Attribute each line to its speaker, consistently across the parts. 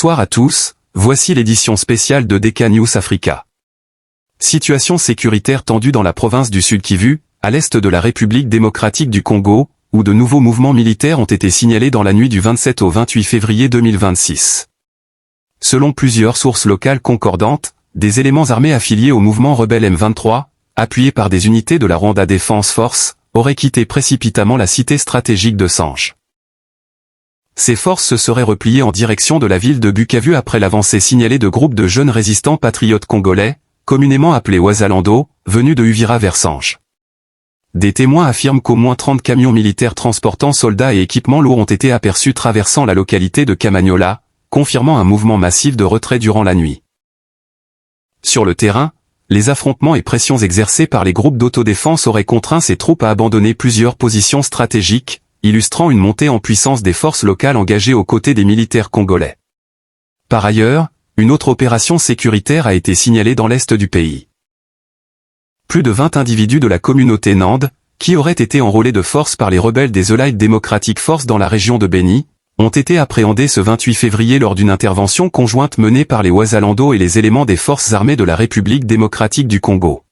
Speaker 1: Bonsoir à tous, voici l'édition spéciale de DK News Africa. Situation sécuritaire tendue dans la province du Sud Kivu, à l'est de la République démocratique du Congo, où de nouveaux mouvements militaires ont été signalés dans la nuit du 27 au 28 février 2026. Selon plusieurs sources locales concordantes, des éléments armés affiliés au mouvement rebelle M23, appuyés par des unités de la Rwanda Defense Force, auraient quitté précipitamment la cité stratégique de Sange. Ces forces se seraient repliées en direction de la ville de Bukavu après l'avancée signalée de groupes de jeunes résistants patriotes congolais, communément appelés Wazalando, venus de Uvira vers Sange. Des témoins affirment qu'au moins 30 camions militaires transportant soldats et équipements lourds ont été aperçus traversant la localité de Kamanyola, confirmant un mouvement massif de retrait durant la nuit. Sur le terrain, les affrontements et pressions exercées par les groupes d'autodéfense auraient contraint ces troupes à abandonner plusieurs positions stratégiques, illustrant une montée en puissance des forces locales engagées aux côtés des militaires congolais. Par ailleurs, une autre opération sécuritaire a été signalée dans l'est du pays. Plus de 20 individus de la communauté Nande, qui auraient été enrôlés de force par les rebelles des Allied Democratic Force dans la région de Beni, ont été appréhendés ce 28 février lors d'une intervention conjointe menée par les Wazalando et les éléments des forces armées de la République démocratique du Congo.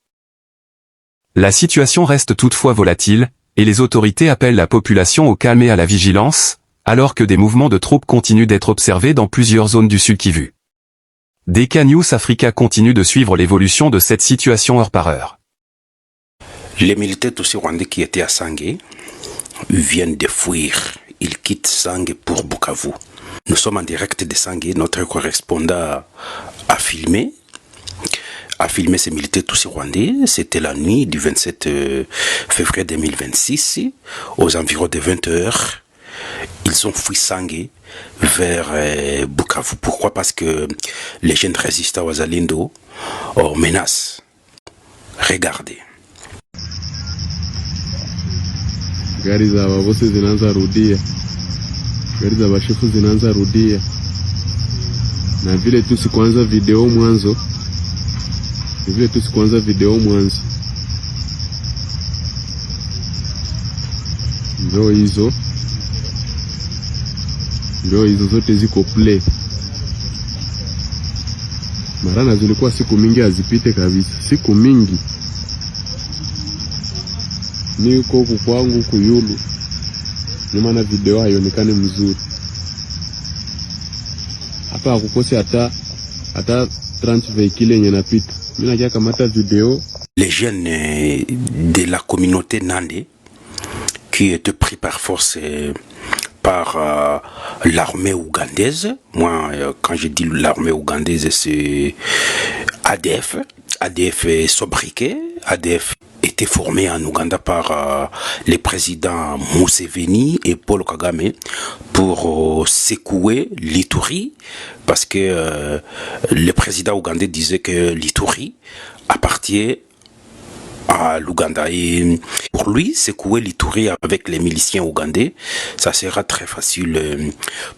Speaker 1: La situation reste toutefois volatile, et les autorités appellent la population au calme et à la vigilance, alors que des mouvements de troupes continuent d'être observés dans plusieurs zones du Sud Kivu. DK News Africa continue de suivre l'évolution de cette situation heure par heure.
Speaker 2: Les militaires aussi rwandais qui étaient à Sange viennent de fuir. Ils quittent Sange pour Bukavu. Nous sommes en direct de Sange. Notre correspondant a filmé ces militaires tous rwandais. C'était la nuit du 27 février 2026, aux environs de 20 h. Ils ont fui Sange vers Bukavu. Pourquoi? Parce que les jeunes résistants Wazalendo menacent. Regardez.
Speaker 3: Gari za wabosi zinaanza rudia, gari za bashefu zinaanza rudia, na vile tu sikuanza video mwanzo, ndio hizo zote ziko play. Marana zilikuwa siku mingi azipite kabisa, siku mingi. Niko huku kwangu kuyulu, nyuma na video haionekane mzuri. Hapa hakukosi hata 30 véhicules yenye napita. Mimi nakia kamata video.
Speaker 2: Les jeunes de la communauté Nande qui étaient pris par force par l'armée ougandaise. Moi, quand je dis l'armée ougandaise, c'est ADF. ADF est sobriquet. ADF était formé en Ouganda par les présidents Museveni et Paul Kagame pour secouer l'Ituri, parce que le président ougandais disait que l'Ituri appartient à l'Ouganda. Et pour lui, secouer l'Ituri avec les miliciens ougandais, ça sera très facile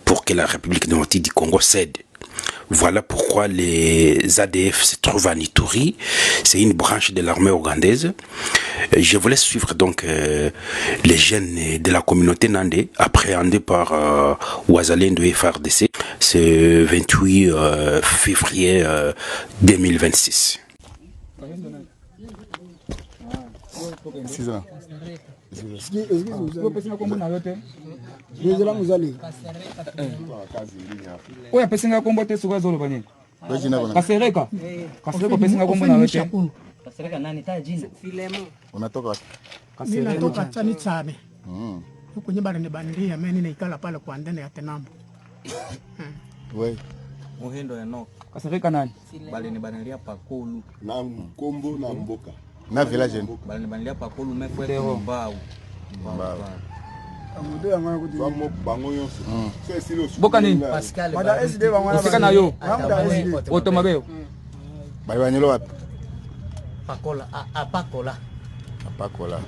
Speaker 2: pour que la République démocratique du Congo cède. Voilà pourquoi les ADF se trouvent en Ituri. C'est une branche de l'armée ougandaise. Je voulais suivre donc les jeunes de la communauté Nande appréhendés par Wazalendo et FARDC ce 28 février 2026.
Speaker 4: Oya pesinga kombo te suka zolo bani. Kasereka. Kasereka pesinga kombo na yote. Kasereka nani taji? Filemo.
Speaker 5: Unatoka?
Speaker 6: Kasereka natoka Tsani Tsabe. Huko nyumba ni bandia, mimi naikala pale kwa ndani ya Tenambo.
Speaker 5: Wewe
Speaker 4: Muhindo ya no. Kasereka nani?
Speaker 7: Bale ni banalia pakolu
Speaker 5: na Kombo na Mboka. Na village
Speaker 7: bale ni banalia pakolu mefwele mbao.
Speaker 4: Boka nini? Mada SD bangwana. Usika na yo. Otomabeo.
Speaker 5: Baiwanyelo wapi?
Speaker 6: Pakola, apakola.
Speaker 5: Apakola.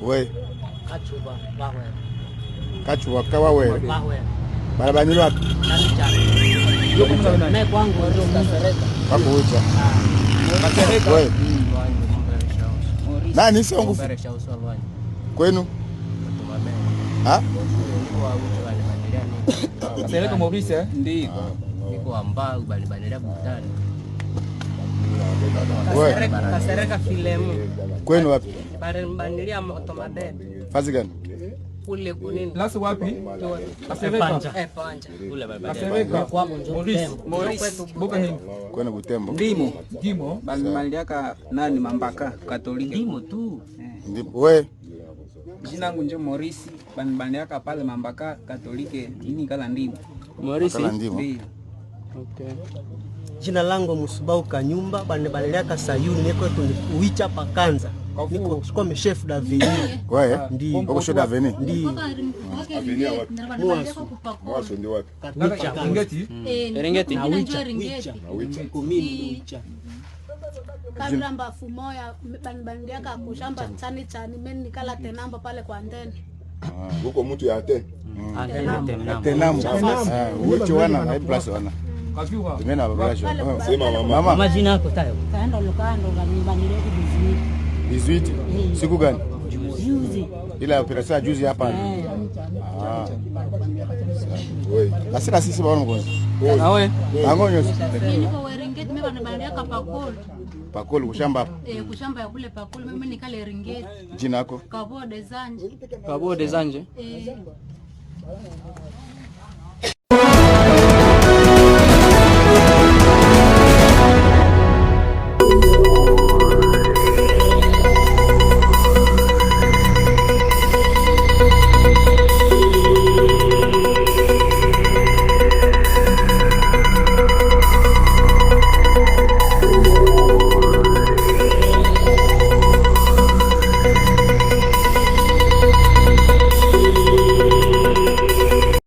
Speaker 5: We.
Speaker 6: Kachuba, bawe.
Speaker 5: Kachuba kawa we.
Speaker 6: Bawe.
Speaker 5: Baiwanyelo wapi?
Speaker 6: Na kwangu ndio Kasereka.
Speaker 5: Hapo ucha.
Speaker 4: Kasereka.
Speaker 5: We. Nani songo? Kwenu? Ha?
Speaker 4: Kasereka Maurice
Speaker 7: Ndio.
Speaker 8: Niko ambao balibanelea kutana.
Speaker 9: Kasereka Filemu.
Speaker 5: Kwenu wapi?
Speaker 9: Balibanelea Motomade.
Speaker 5: Fazi gani?
Speaker 9: Kule kunini?
Speaker 4: Lasi wapi? Kasereka.
Speaker 9: Panja.
Speaker 8: Kule
Speaker 4: Kasereka kwa Maurice Boka Hini.
Speaker 5: Kwenu Butembo.
Speaker 4: Ndimo.
Speaker 7: Baliaka nani Mambaka Katoliki.
Speaker 8: Ndimo tu.
Speaker 5: Ndipo we
Speaker 7: Jina langu njo Morisi, baliaka pale Mambaka Katoliki, ini kala ndimo.
Speaker 5: Morisi ndimo.
Speaker 7: Okay.
Speaker 9: Jina langu Musubau Kanyumba, baliaka Sayuni niko tuicha pakanza. Niko comme chef d'avenue.
Speaker 5: Wewe?
Speaker 9: Ndio.
Speaker 5: Uko chef d'avenue?
Speaker 9: Ndio.
Speaker 10: Avenue wapi? Mwaso ndio wapi?
Speaker 4: Ringeti.
Speaker 8: Ringeti.
Speaker 10: Na Wicha.
Speaker 11: kabla mbafu moya bandiaka kushamba chani chani meni nikala tenamba pale kwa ndeni.
Speaker 10: Huko mtu ya Aten.
Speaker 5: Atenamu. Ucho wana na plus wana.
Speaker 4: Kafiwa.
Speaker 5: Tumena babasho.
Speaker 10: Sema mama.
Speaker 8: Majina yako tayo.
Speaker 11: Kaenda lukando banileo
Speaker 5: kudizini. 18. Siku gani?
Speaker 11: juzi.
Speaker 5: Ila operation juzi hapa.
Speaker 10: Wewe.
Speaker 5: Asira sisi baona mgonzi.
Speaker 8: Awe.
Speaker 5: Angonyo.
Speaker 11: Mimi kwa Ringeti mimi bandiaka pakolo.
Speaker 5: Pakolo kushamba.
Speaker 11: Kushamba ya kule pakolo mimi nikale Ringeti.
Speaker 5: Jina yako?
Speaker 11: Kabo de Zanje.
Speaker 8: Kabo de Zanje.